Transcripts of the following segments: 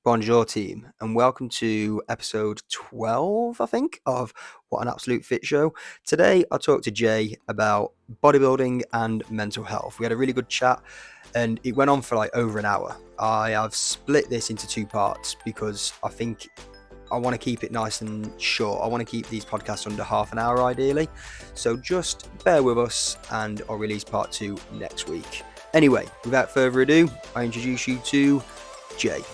Bonjour team, and welcome to episode 12, I think, of What an Absolute Fit Show. Today, I talked to Jay about bodybuilding and mental health. We had a really good chat, and it went on for like over an hour. I have split this into two parts because I think I want to keep it nice and short. I want to keep these podcasts under half an hour, ideally. So just bear with us, and I'll release part 2 next week. Anyway, without further ado, I introduce you to Jay.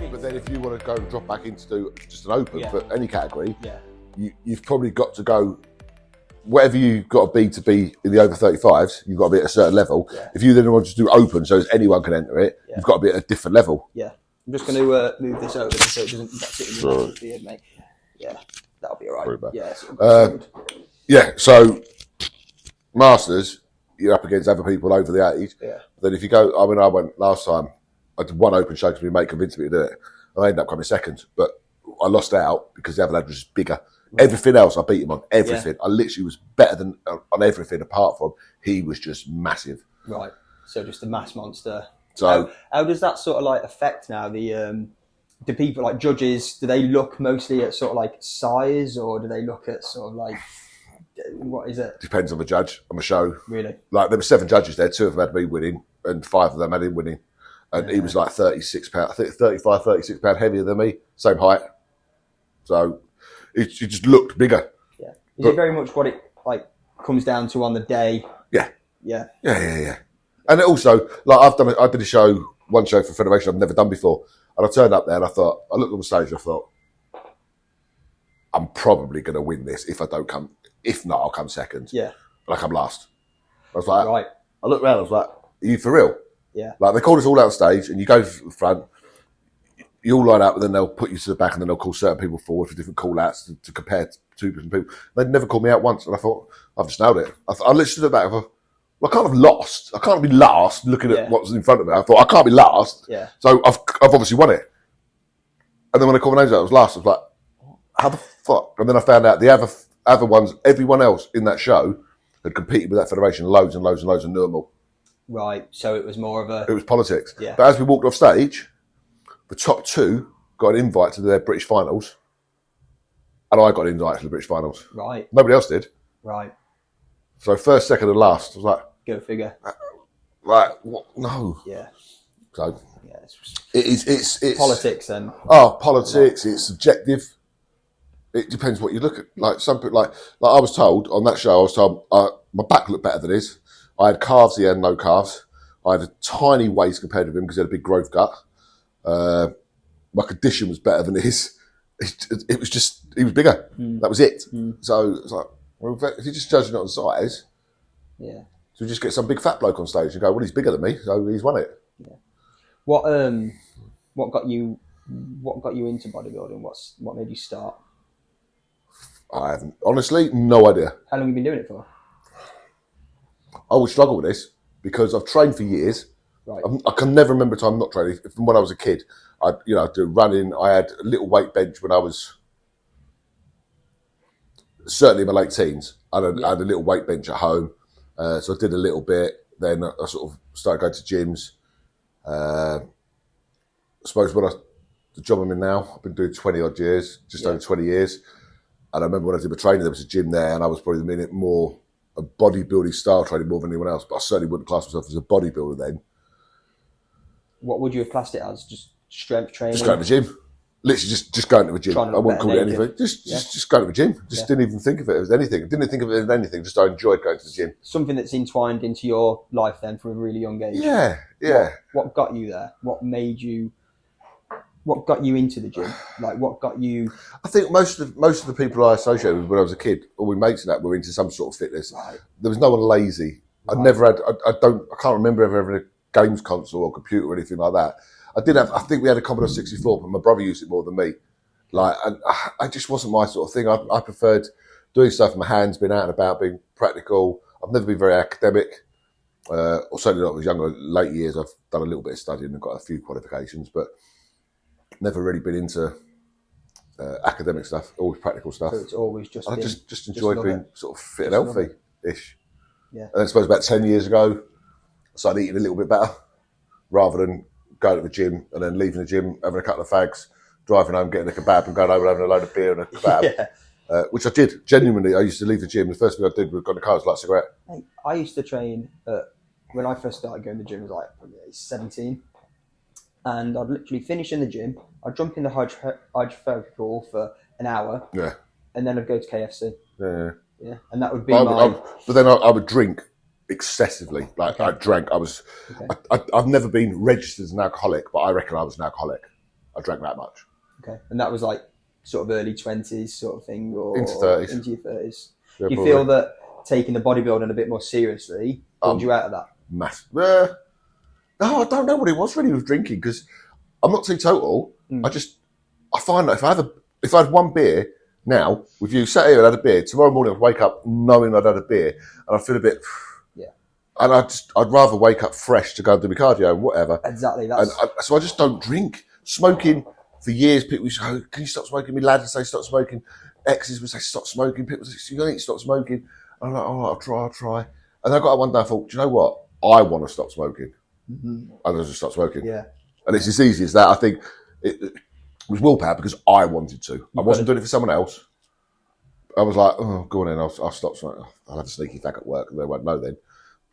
But then if you want to go and drop back into do just an open for any category, you've probably got to go, whatever you've got to be in the over 35s, you've got to be at a certain level. Yeah. If you then want to do open so as anyone can enter it, you've got to be at a different level. Yeah. I'm just going to move this over so it doesn't sit in your beard, mate. Yeah, that'll be all right. Yeah, so Masters, you're up against other people over the 80s. Yeah. Then if you go, I mean, I went last time, I did one open show because my mate convinced me to do it. I ended up coming second, but I lost out because the other lad was just bigger. Right. Everything else, I beat him on everything. Yeah. I literally was better than on everything apart from he was just massive. Right. So just a mass monster. So how does that sort of like affect now? The do people like judges? Do they look mostly at sort of like size, or do they look at sort of like what is it? Depends on the judge on the show. Really? Like there were 7 judges there. 2 of them had me winning, and 5 of them had him winning. And he was like 36 pounds, I think 35, 36 pounds heavier than me, same height. So it just looked bigger. Yeah. Is it very much what it like comes down to on the day? Yeah. Yeah. Yeah. And also, like I did one show for Federation I've never done before. And I turned up there and I looked on the stage and I thought, I'm probably going to win this if I don't come. If not, I'll come second. Yeah. And I come last. I was like, right. I looked around, I was like, are you for real? Yeah. Like they called us all out on stage and you go front, you all line up and then they'll put you to the back and then they'll call certain people forward for different call outs to compare to 2 different people. They'd never called me out once and I thought, I've just nailed it. I literally stood at the back and I thought, well, I can't have lost. I can't be last looking at what's in front of me. I thought, I can't be last. Yeah. So I've obviously won it. And then when I called my names out, I was last. I was like, how the fuck? And then I found out the other ones, everyone else in that show had competed with that federation loads and loads and loads and knew them all. Right, so it was more of a... It was politics. Yeah. But as we walked off stage, the top 2 got an invite to their British finals, and I got an invite to the British finals. Right. Nobody else did. Right. So first, second, and last, I was like... Go figure. Like, what? No. Yeah. So... Yeah, it's politics and... Oh, politics, it's subjective. It depends what you look at. Like, some people... Like I was told, on that show, my back looked better than his. I had calves, he had no calves. I had a tiny waist compared to him because he had a big growth gut. My condition was better than his. It was just, he was bigger. That was it. So it's like, well, if you're just judging it on size, so you just get some big fat bloke on stage and go, well, he's bigger than me, so he's won it. Yeah. What got you into bodybuilding? What made you start? I haven't, honestly, no idea. How long have you been doing it for? I would struggle with this because I've trained for years. Right. I can never remember a time not training. From when I was a kid, I'd do running. I had a little weight bench when I was certainly in my late teens. I had a little weight bench at home, so I did a little bit. Then I sort of started going to gyms. I suppose the job I'm in now, I've been doing 20 odd years, just over 20 years. And I remember when I did my training, there was a gym there, and I was probably the minute more a bodybuilding style training more than anyone else, but I certainly wouldn't class myself as a bodybuilder then. What would you have classed it as? Just strength training? Just going to the gym. Literally just going to the gym. I wouldn't call it anything. Just going to the gym. Didn't even think of it as anything. I didn't think of it as anything. Just I enjoyed going to the gym. Something that's entwined into your life then from a really young age. Yeah. What got you there? What got you into the gym? Like, what got you? I think most of the people I associated with when I was a kid, all my mates and that, were into some sort of fitness. Right. There was no one lazy. Right. I never had. I can't remember ever having a games console or computer or anything like that. I think we had a Commodore 64, but my brother used it more than me. Like, and I just wasn't my sort of thing. I preferred doing stuff with my hands, being out and about, being practical. I've never been very academic, or certainly not when I was younger. Late years, I've done a little bit of studying and got a few qualifications, but never really been into academic stuff, always practical stuff. So it's always just I just enjoyed being sort of fit and healthy-ish. Yeah. And then I suppose about 10 years ago, I started eating a little bit better, rather than going to the gym and then leaving the gym, having a couple of fags, driving home, getting a kebab and going home and having a load of beer and a kebab. Which I did, genuinely. I used to leave the gym. The first thing I did was go in the car, was light a cigarette. I used to train, when I first started going to the gym, I was like probably 17. And I'd literally finish in the gym, I'd jump in the hydrotherapy pool for an hour, and then I'd go to KFC. Yeah, and that would be but then I would drink excessively. Like I drank. I've never been registered as an alcoholic, but I reckon I was an alcoholic. I drank that much. Okay, and that was like sort of early 20s sort of thing, or into 30s. Into your 30s. Yeah, you probably. feel that taking the bodybuilding a bit more seriously pulled you out of that? Massive. No, I don't know what it was really with drinking, because I'm not teetotal. I find that if I had one beer now with you, sat here and had a beer, tomorrow morning I'd wake up knowing I'd had a beer and I feel a bit. And I'd rather wake up fresh to go and do my cardio and whatever. Exactly. So I just don't drink. Smoking for years, people used to go, "Can you stop smoking?" My lad would say, "Stop smoking." Exes would say, "Stop smoking." People would say, "You don't need to stop smoking." And I'm like, "Oh, I'll try." And I got up one day and thought, "Do you know what? I want to stop smoking." And I just stopped smoking. Yeah. And it's as easy as that. I think it was willpower because I wanted to. I wasn't doing it for someone else. I was like, "Oh, go on then, I'll stop smoking." I'll have a sneaky fag at work and they won't know then.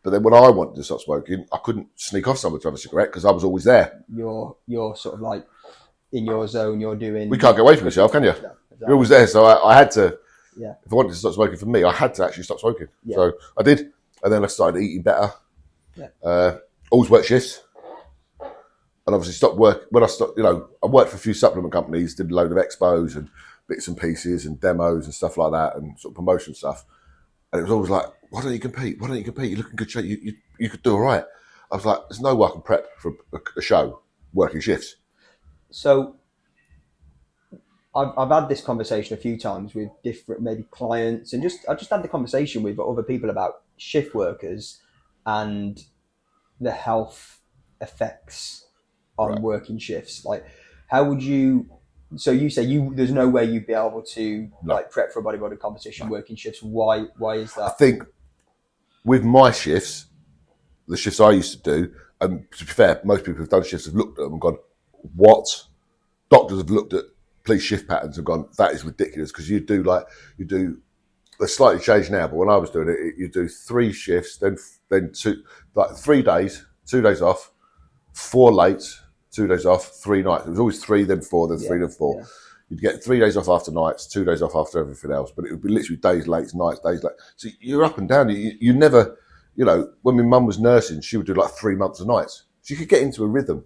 But then when I wanted to stop smoking, I couldn't sneak off someone to have a cigarette because I was always there. You're sort of like in your zone, you're doing... We can't get away from yourself, can you? No, exactly. You're always there, so I had to... Yeah. If I wanted to stop smoking for me, I had to actually stop smoking. Yeah. So I did. And then I started eating better. Yeah. Always worked shifts. And obviously stopped work. When I stopped, I worked for a few supplement companies, did a load of expos and bits and pieces and demos and stuff like that and sort of promotion stuff. And it was always like, why don't you compete? Why don't you compete? You look in good shape. You could do all right. I was like, there's no way I can prep for a show working shifts. So I've had this conversation a few times with different maybe clients, and I just had the conversation with other people about shift workers and the health effects on working shifts. Like, how would you? So you say there's no way you'd be able to like prep for a bodybuilding competition working shifts. Why is that? I think with my shifts, the shifts I used to do, and to be fair, most people who've done shifts have looked at them and gone, "What?" Doctors have looked at police shift patterns and gone, "That is ridiculous," because you do. They're slightly changed now, but when I was doing it, you do 3 shifts, then 2, like 3 days, 2 days off, 4 late, 2 days off, 3 nights. It was always 3, then 4, then 3, then 4. Yeah. You'd get 3 days off after nights, 2 days off after everything else, but it would be literally days late, nights, days late. So you're up and down. You never, when my mum was nursing, she would do like 3 months of nights. So you could get into a rhythm.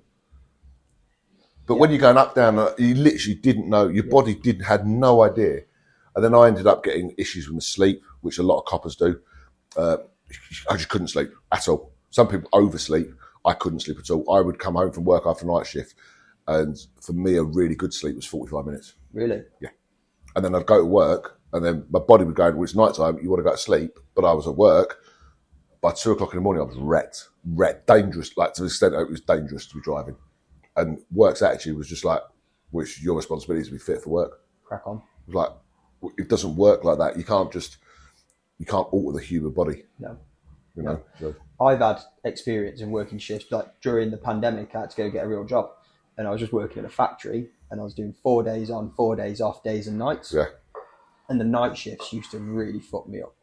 But when you're going up, down, you literally didn't know. Your body had no idea. And then I ended up getting issues with the sleep, which a lot of coppers do. I just couldn't sleep at all. Some people oversleep. I couldn't sleep at all. I would come home from work after night shift, and for me, a really good sleep was 45 minutes. Really? Yeah. And then I'd go to work, and then my body would go, "Well, it's night time, you want to go to sleep." But I was at work. By 2 o'clock in the morning, I was wrecked, dangerous, like to the extent that it was dangerous to be driving. And work's attitude was just like, "Well, it's your responsibility to be fit for work. Crack on." It was like, it doesn't work like that. You can't alter the human body. No. So. I've had experience in working shifts. Like during the pandemic, I had to go get a real job, and I was just working in a factory, and I was doing 4 days on, 4 days off, days and nights. Yeah. And the night shifts used to really fuck me up.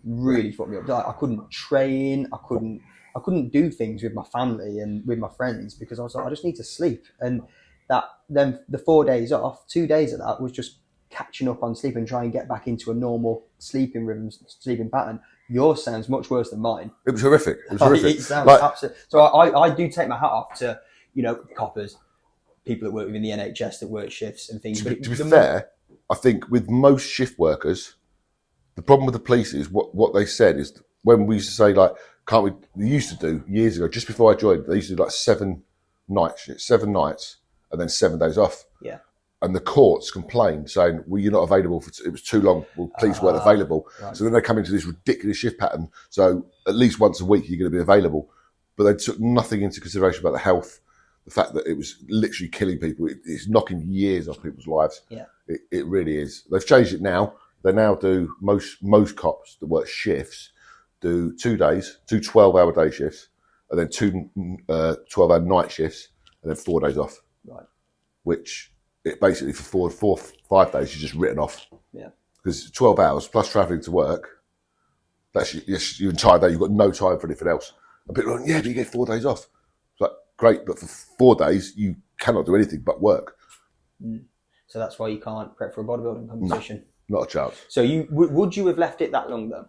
Like, I couldn't train. I couldn't do things with my family and with my friends because I was like, I just need to sleep. And then the 4 days off, 2 days of that was just catching up on sleep and trying to get back into a normal sleeping rhythm, sleeping pattern. Yours sounds much worse than mine. It was horrific. It sounds absolutely. So I do take my hat off to, coppers, people that work within the NHS that work shifts and things. To be fair, I think with most shift workers, the problem with the police is what they said is when we used to say, like, can't we? They used to do years ago, just before I joined, they used to do like 7 nights, and then 7 days off. Yeah. and the courts complained saying, well, you're not available it was too long, well, police weren't available. Right. So then they come into this ridiculous shift pattern, so at least once a week you're going to be available, but they took nothing into consideration about the health, the fact that it was literally killing people. It's knocking years off people's lives. Yeah. It really is. They've changed it now. They now do, most cops that work shifts do 2 days, 2 12-hour day shifts, and then 2 12-hour night shifts, and then 4 days off. Right. Which it basically for 5 days you're just written off. Yeah. Because 12 hours plus travelling to work, that's your entire day. You've got no time for anything else. And people are like, yeah, but you get 4 days off. It's like, great, but for 4 days you cannot do anything but work. So that's why you can't prep for a bodybuilding competition. No, not a chance. So would you have left it that long though,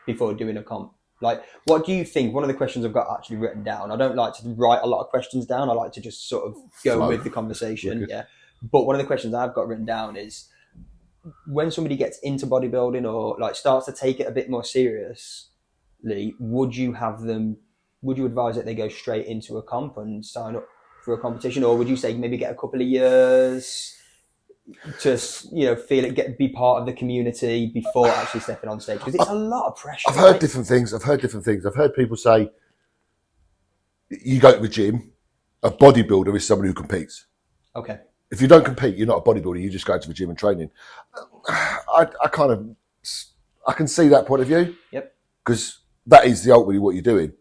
before doing a comp? Like, what do you think? One of the questions I've got actually written down. I don't like to write a lot of questions down. I like to just sort of go with the conversation. Yeah. But one of the questions I've got written down is, when somebody gets into bodybuilding or like starts to take it a bit more seriously, would you advise that they go straight into a comp and sign up for a competition, or would you say maybe get a couple of years to feel it, be part of the community before actually stepping on stage? Because it's a lot of pressure. I've heard different things. I've heard people say, you go to the gym, a bodybuilder is somebody who competes. Okay. If you don't compete, you're not a bodybuilder. You just go to the gym and training. I can see that point of view. Yep. Because that is ultimately what you're doing.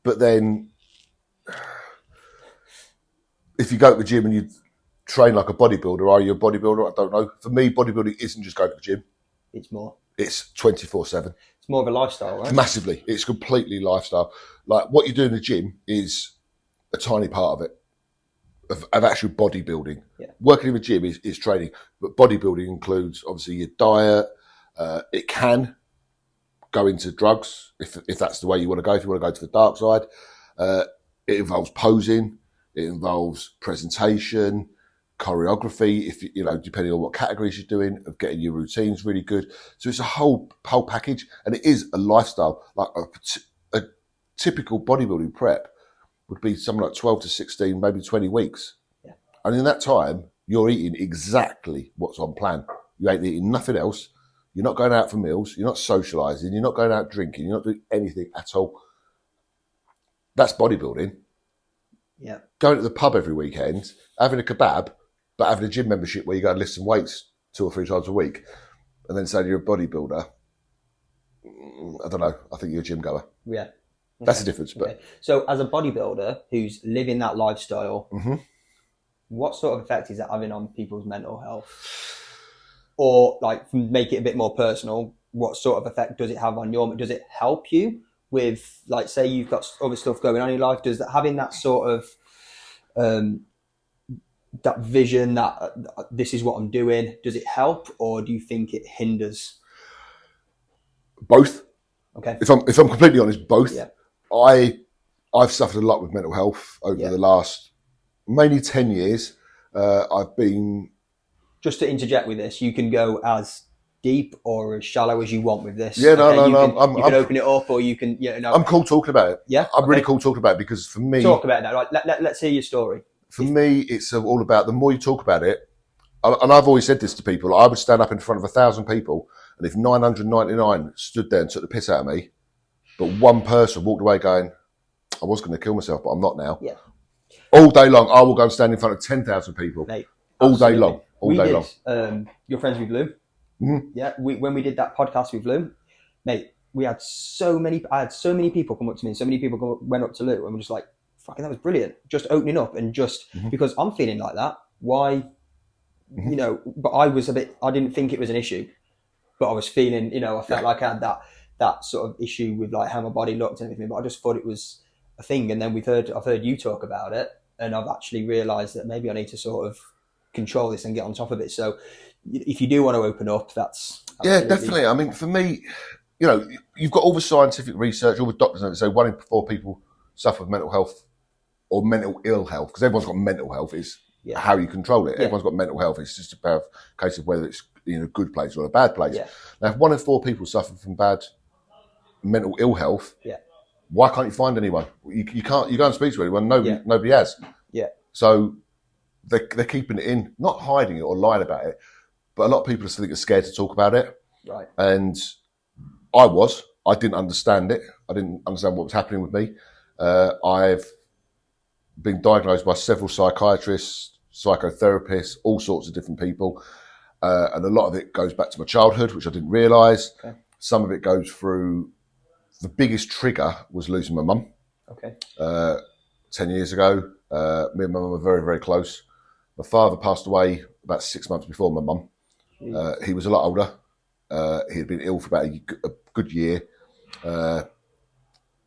But then, if you go to the gym and you train like a bodybuilder, are you a bodybuilder? I don't know. For me, bodybuilding isn't just going to the gym. It's more. It's 24/7. It's more of a lifestyle, right? Massively. It's completely lifestyle. Like, what you do in the gym is a tiny part of it. Of actual bodybuilding. Yeah. Working in the gym is training, but bodybuilding includes obviously your diet. It can go into drugs if that's the way you want to go. If you want to go to the dark side, it involves posing. It involves presentation, choreography. If depending on what categories you're doing, of getting your routines really good. So it's a whole package, and it is a lifestyle. Like a typical bodybuilding prep would be something like 12 to 16, maybe 20 weeks. Yeah. And in that time, you're eating exactly what's on plan. You ain't eating nothing else. You're not going out for meals. You're not socialising. You're not going out drinking. You're not doing anything at all. That's bodybuilding. Yeah. Going to the pub every weekend, having a kebab, but having a gym membership where you go and lift some weights 2 or 3 times a week, and then saying you're a bodybuilder. I don't know. I think you're a gym goer. Yeah. Okay. That's the difference. But So as a bodybuilder who's living that lifestyle, what sort of effect is that having on people's mental health? Or, like, make it a bit more personal, what sort of effect does it have on does it help you with, like, say you've got other stuff going on in your life? Does that, having that sort of that vision that this is what I'm doing, does it help, or do you think it hinders? Both. Okay. If I'm completely honest, both. Yeah. I've suffered a lot with mental health over the last mainly 10 years. I've been... Just to interject with this, you can go as deep or as shallow as you want with this. Yeah, no. You can open it up, or you can, I'm cool talking about it. Yeah? I'm really cool talking about it, because for me... Talk about that. Right? Let's hear your story. For me, it's all about, the more you talk about it, and I've always said this to people, I would stand up in front of 1,000 people, and if 999 stood there and took the piss out of me, but one person walked away going, I was going to kill myself, but I'm not now. Yeah. All day long, I will go and stand in front of 10,000 people. Mate, all day long. All day long. You're friends with Lou? Mm-hmm. Yeah. When we did that podcast with Lou, mate, I had so many people come up to me, so many people went up to Lou and were just like, fucking, that was brilliant. Just opening up and just, because I'm feeling like that. Why, but I didn't think it was an issue, but I was feeling, I felt like I had that sort of issue with, like, how my body looked and everything, but I just thought it was a thing. And then I've heard you talk about it, and I've actually realised that maybe I need to sort of control this and get on top of it. So if you do want to open up, that's absolutely... Yeah, definitely. I mean, for me, you've got all the scientific research, all the doctors that say 1 in 4 people suffer with mental health or mental ill health, because everyone's got mental health. It's how you control it. Everyone's got mental health. It's just about a case of whether it's in a good place or a bad place. Yeah. Now, if 1 in 4 people suffer from bad mental ill health, why can't you find anyone? You can't. You go and speak to anyone. Nobody has. Yeah. So they're keeping it in, not hiding it or lying about it, but a lot of people just think are scared to talk about it. Right. And I didn't understand it. I didn't understand what was happening with me. I've been diagnosed by several psychiatrists, psychotherapists, all sorts of different people. And a lot of it goes back to my childhood, which I didn't realise. Okay. Some of it goes through, the biggest trigger was losing my mum. Okay. 10 years ago. Me and my mum were very, very close. My father passed away about 6 months before my mum. He was a lot older. He had been ill for about a good year.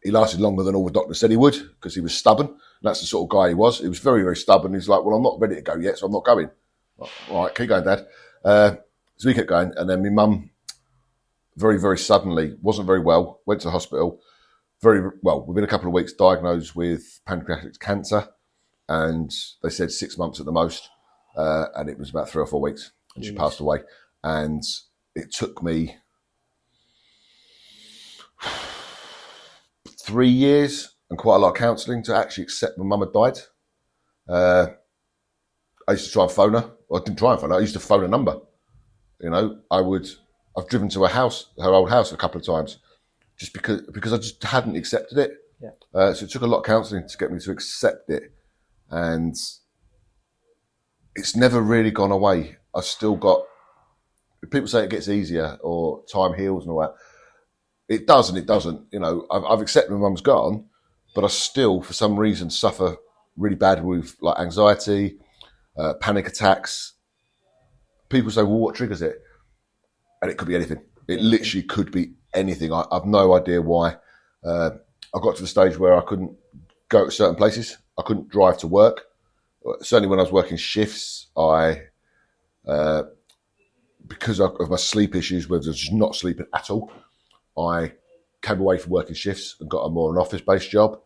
He lasted longer than all the doctors said he would because he was stubborn. And that's the sort of guy he was. He was very, very stubborn. He's like, well, I'm not ready to go yet, so I'm not going. All right, keep going, Dad. So we kept going. And then my mum, very, very suddenly, wasn't very well, went to the hospital. Very well, within a couple of weeks, diagnosed with pancreatic cancer. And they said 6 months at the most. And it was about 3 or 4 weeks. And she passed away. And it took me 3 years and quite a lot of counselling to actually accept my mum had died. I used to try and phone her. Well, I didn't try and phone her. I used to phone a number. You know, I've driven to her old house a couple of times, just because I just hadn't accepted it. Yeah. So it took a lot of counselling to get me to accept it. And it's never really gone away. I've still got, people say it gets easier or time heals and all that. It does and it doesn't. You know, I've accepted my mum's gone, but I still, for some reason, suffer really bad with like anxiety, panic attacks. People say, well, what triggers it? And it could be anything. It literally could be anything. I've no idea why. I got to the stage where I couldn't go to certain places. I couldn't drive to work. Certainly when I was working shifts, because of my sleep issues, where I was just not sleeping at all, I came away from working shifts and got a more an office-based job.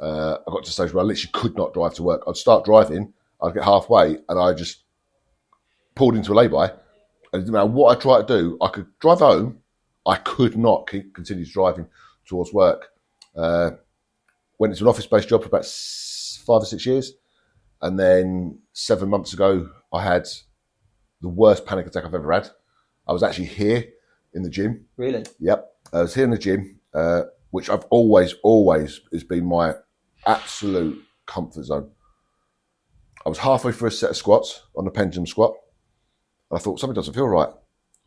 I got to the stage where I literally could not drive to work. I'd start driving, I'd get halfway, and I just pulled into a lay-by. And it didn't matter what I tried to do, I could drive home. I could not continue driving towards work. Went into an office-based job for about 5 or 6 years. And then 7 months ago, I had the worst panic attack I've ever had. I was actually here in the gym. Really? Yep. I was here in the gym, which I've always has been my absolute comfort zone. I was halfway through a set of squats on the pendulum squat. And I thought, something doesn't feel right.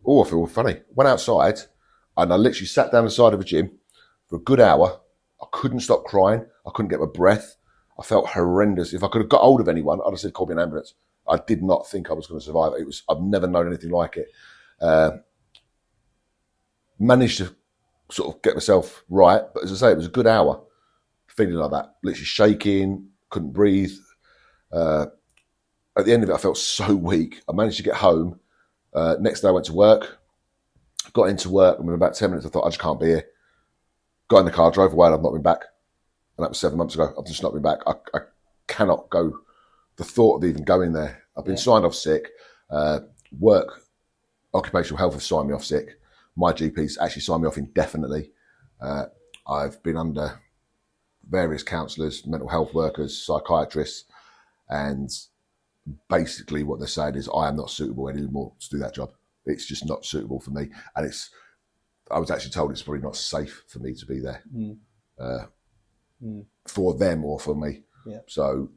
Oh, I feel funny. Went outside and I literally sat down the side of the gym for a good hour. I couldn't stop crying. I couldn't get my breath. I felt horrendous. If I could have got hold of anyone, I'd have said, call me an ambulance. I did not think I was going to survive. I've never known anything like it. Managed to sort of get myself right. But as I say, it was a good hour feeling like that. Literally shaking, couldn't breathe. At the end of it, I felt so weak. I managed to get home. Next day, I went to work. Got into work, and within about 10 minutes, I thought, I just can't be here. Got in the car, drove away, and I've not been back. And that was 7 months ago. I've just not been back. I cannot go. The thought of even going there. I've been signed off sick. Work, occupational health have signed me off sick. My GP's actually signed me off indefinitely. I've been under various counsellors, mental health workers, psychiatrists, and basically what they're saying is I am not suitable anymore to do that job. It's just not suitable for me. And I was actually told it's probably not safe for me to be there for them or for me. Yeah. So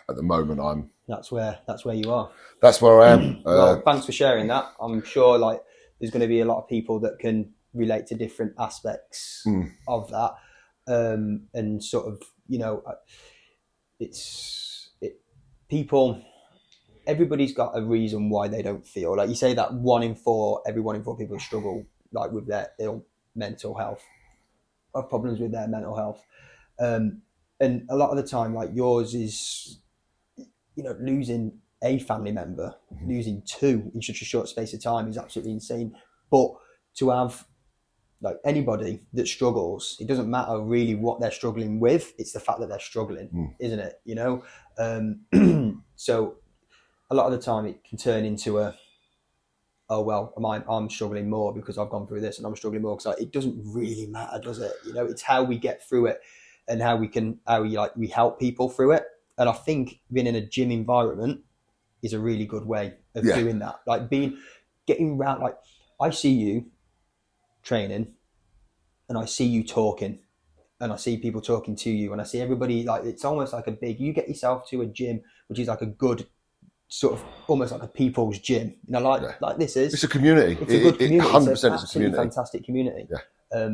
at the moment, That's where you are. That's where I am. Well, thanks for sharing that. I'm sure like there's going to be a lot of people that can relate to different aspects of that, and sort of, you know, people. Everybody's got a reason why they don't feel like you say that every 1 in 4 people struggle like with their mental health, have problems with their mental health, and a lot of the time, like yours is, you know, losing a family member, losing 2 in such a short space of time is absolutely insane. But to have like anybody that struggles, it doesn't matter really what they're struggling with. It's the fact that they're struggling, isn't it? You know, so a lot of the time it can turn into I'm struggling more because I've gone through this, and I'm struggling more because it doesn't really matter, does it? You know, it's how we get through it and how we help people through it. And I think being in a gym environment is a really good way of Yeah. doing that. Like getting around, like I see you training and I see you talking and I see people talking to you and I see everybody, like it's almost like you get yourself to a gym, which is like a good sort of almost like a people's gym, Yeah. like this is. It's a community. It's a good community. 100% It's an it's a absolutely community. fantastic community. Yeah.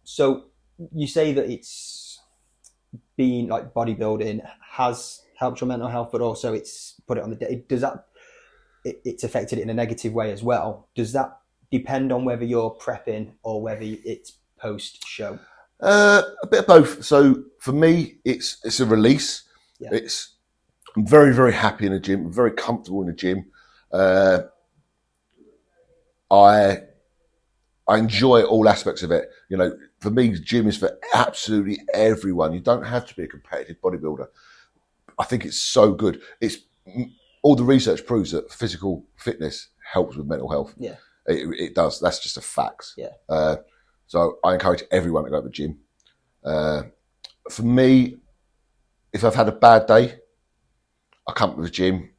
So you say that it's been like bodybuilding has helped your mental health, but also it's put it on the day. Does that it's affected it in a negative way as well? Does that depend on whether you're prepping or whether it's post show? A bit of both. So for me, it's a release. Yeah. I'm very, very happy in the gym. I'm very comfortable in the gym. I enjoy all aspects of it. You know, for me, the gym is for absolutely everyone. You don't have to be a competitive bodybuilder. I think it's so good. All the research proves that physical fitness helps with mental health. Yeah, it does. That's just a fact. Yeah. So I encourage everyone to go to the gym. For me, if I've had a bad day, I come to the gym.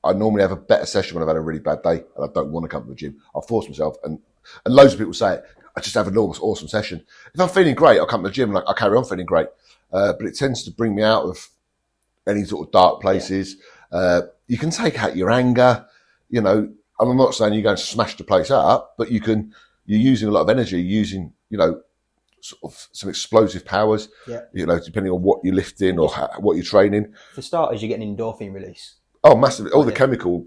I normally have a better session when I've had a really bad day and I don't want to come to the gym. I'll force myself, and loads of people say it. I just have an awesome session. If I'm feeling great, I'll come to the gym and I carry on feeling great. But it tends to bring me out of any sort of dark places. Yeah. You can take out your anger, you know. I'm not saying you're going to smash the place up, but you're using a lot of energy, using, you know, sort of some explosive powers, yeah. You know, depending on what you're lifting or what you're training. For starters, you get an endorphin release. Oh, massively. All the chemical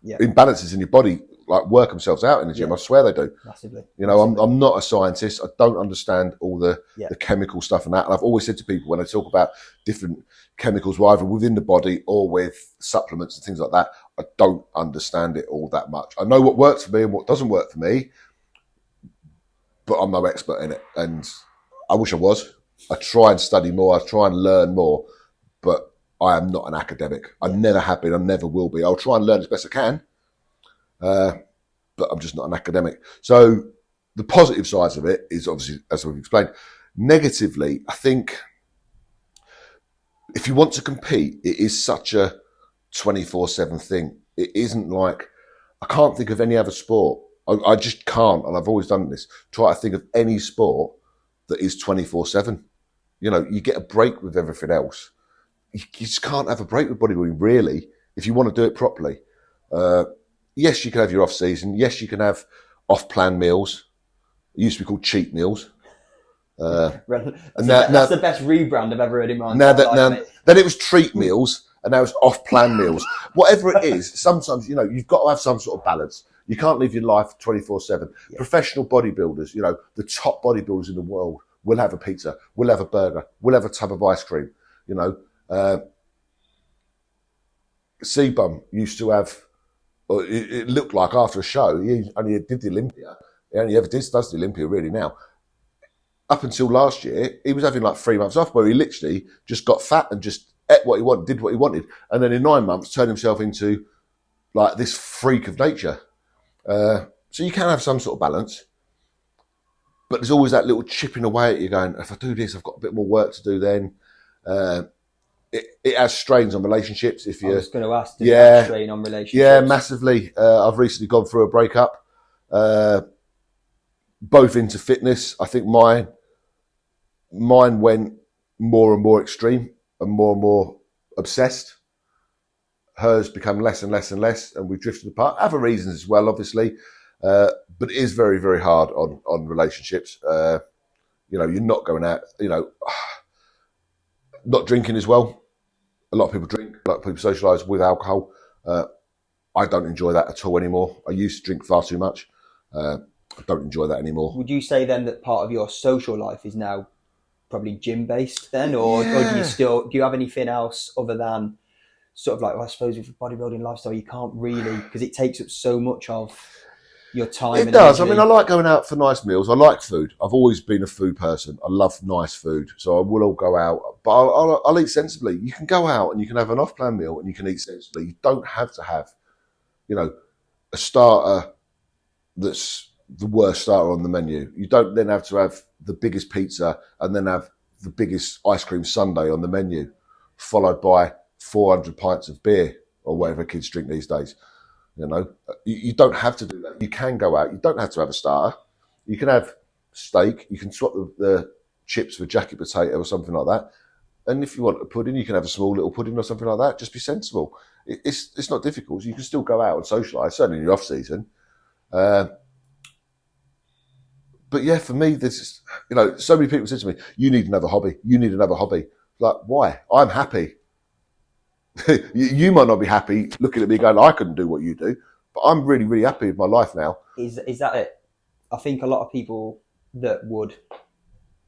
imbalances in your body like work themselves out in the gym. I swear they do. Massively. You know, I'm not a scientist. I don't understand all the chemical stuff and that. And I've always said to people when I talk about different chemicals, either within the body or with supplements and things like that, I don't understand it all that much. I know what works for me and what doesn't work for me, but I'm no expert in it. And I wish I was. I try and study more. I try and learn more, but I am not an academic. I never have been. I never will be. I'll try and learn as best I can, but I'm just not an academic. So the positive sides of it is obviously, as we've explained. Negatively, I think if you want to compete, it is such a 24/7 thing. It isn't like, I can't think of any other sport. I just can't, and I've always done this. Try to think of any sport that is 24/7. You know, you get a break with everything else. You just can't have a break with bodybuilding, really, if you want to do it properly. Yes, you can have your off season. Yes, you can have off-plan meals. It used to be called cheat meals. That's the best rebrand I've ever heard in my life. Then it was treat meals, and now it's off-plan meals. Whatever it is, sometimes, you know, you've got to have some sort of balance. You can't live your life 24/7. Yeah. Professional bodybuilders, you know, the top bodybuilders in the world will have a pizza, will have a burger, will have a tub of ice cream, you know. Seabum used to have, it looked like after a show, he only did the Olympia. He only ever does the Olympia really now. Up until last year, he was having like 3 months off where he literally just got fat and just ate what he wanted, did what he wanted. And then in 9 months, turned himself into like this freak of nature. So you can have some sort of balance. But there's always that little chipping away at you going, if I do this, I've got a bit more work to do then. It has strains on relationships. If you, I was going to ask, does it have strain on relationships? Yeah, massively. I've recently gone through a breakup, both into fitness. I think mine went more and more extreme and more obsessed. Hers become less and less and less, and we've drifted apart. Other reasons as well, obviously, but it is very, very hard on relationships. You know, you're not going out, you know, not drinking as well. A lot of people drink, a lot of people socialise with alcohol. I don't enjoy that at all anymore. I used to drink far too much. I don't enjoy that anymore. Would you say then that part of your social life is now probably gym based then, or do you have anything else other than sort of like, well, I suppose with the bodybuilding lifestyle, you can't really, because it takes up so much of your time. It does. I mean, I like going out for nice meals. I like food. I've always been a food person. I love nice food. So I will all go out, but I'll eat sensibly. You can go out and you can have an off-plan meal and you can eat sensibly. You don't have to have, you know, a starter that's the worst starter on the menu. You don't then have to have the biggest pizza and then have the biggest ice cream sundae on the menu, followed by 400 pints of beer. or whatever kids drink these days. You know, you don't have to do that. You can go out. You don't have to have a starter. You can have steak. You can swap the chips for jacket potato or something like that. And if you want a pudding, you can have a small little pudding or something like that. Just be sensible. It's not difficult. You can still go out and socialise, certainly in your off season. But yeah, for me, this, you know, so many people said to me, "You need another hobby. You need another hobby." Like, why? I'm happy. You might not be happy looking at me going, "I couldn't do what you do," but I'm really, really happy with my life now. Is that it? I think a lot of people that would,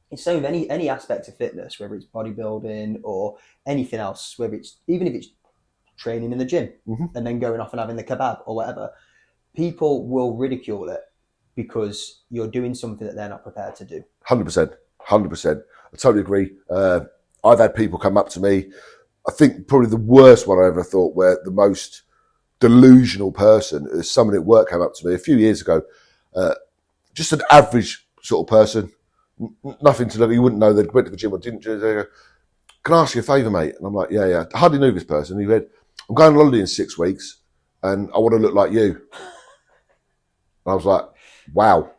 it's same with any aspect of fitness, whether it's bodybuilding or anything else, whether it's even if it's training in the gym and then going off and having the kebab or whatever, people will ridicule it because you're doing something that they're not prepared to do. 100%, 100%. I totally agree. I've had people come up to me. I think probably the worst one I ever thought, where the most delusional person is someone at work came up to me a few years ago. Just an average sort of person, nothing to look. You wouldn't know they went to the gym or didn't. They go, "Can I ask you a favour, mate?" And I'm like, "Yeah, yeah." I hardly knew this person. He went, "I'm going on holiday in 6 weeks, and I want to look like you." And I was like, "Wow."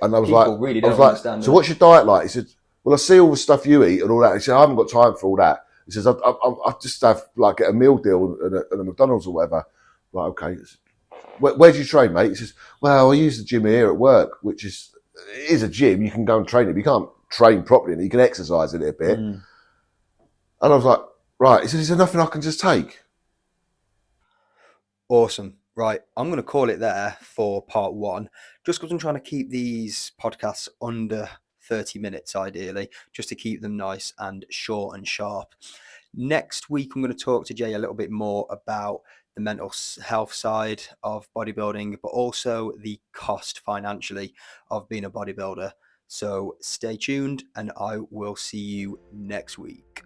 And I was People really don't understand "So it. what's your diet like?" He said, "Well, I see all the stuff you eat and all that." He said, "I haven't got time for all that." He says, I just have like get a meal deal and a McDonald's or whatever." I'm like, okay. Where do you train, mate? He says, "Well, I use the gym here at work, which is a gym. You can go and train it, but you can't train properly. You can exercise it a bit." And I was like, right. He said, "Is there nothing I can just take?" Awesome. Right. I'm going to call it there for part one, just because I'm trying to keep these podcasts under 30 minutes, ideally, just to keep them nice and short and sharp. Next week, I'm going to talk to Jay a little bit more about the mental health side of bodybuilding, but also the cost financially of being a bodybuilder. So stay tuned, and I will see you next week.